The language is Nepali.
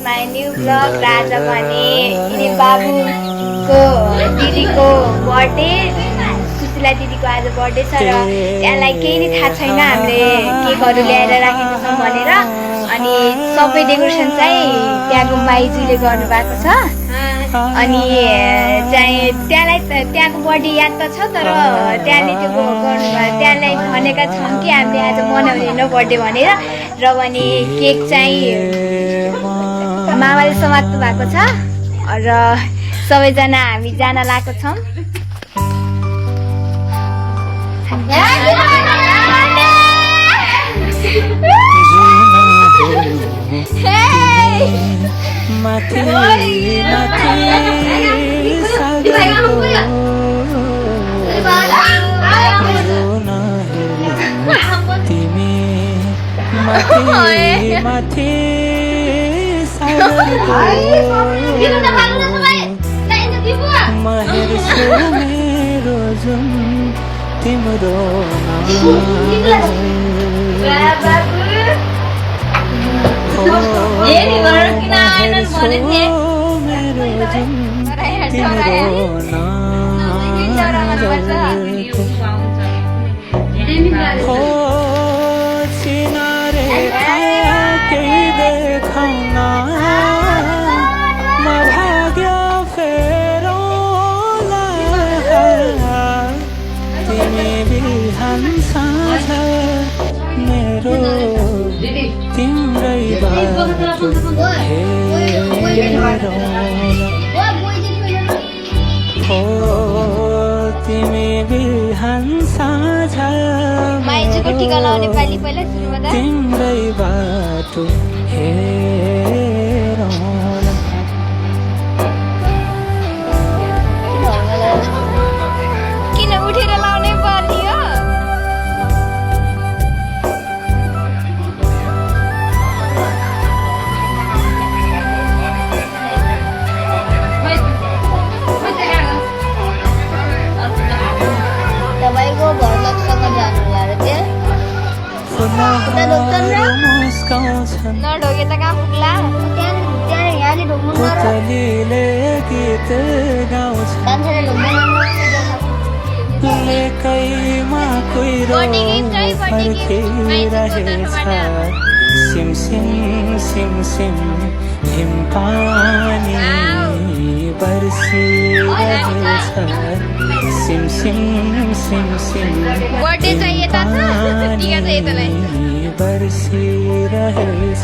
My new blog. र आज भने यिनी बाबुको दिदीको बर्थडे, सुशीला दिदीको आज बर्थडे छ र त्यहाँलाई केही नै थाहा छैन हामीले केकहरू ल्याएर राखेको छौँ भनेर। अनि सबै डेकोरेसन चाहिँ त्यहाँको माइजूले गर्नुभएको छ। अनि चाहिँ त्यहाँको बर्थडे याद त छ, तर त्यहाँले त्यो गर्नुभयो, त्यहाँलाई भनेका छौँ कि हामीले आज मनाउने बर्थडे भनेर। र भने केक चाहिँ मामाले समात्नु भएको छ र सबैजना हामी जान लागेको छौँ। माइजूको टिका लाउने पालि पहिला सुरु गर्दा तिम्रै बाटो किन उठेर लाउने पर्ने हो? तपाईँको भरलकसँग जानु यार त्यहाँ नढोगे त कहाँ पुग्ला? यहाँले ढोग्नु सिम सिम सिम सिम हिम पानी बरसिरहेछ सिम सिम सिम सिम बर्थडे चाहिए था टिका चाहिए तँलाई बरसिरहेछ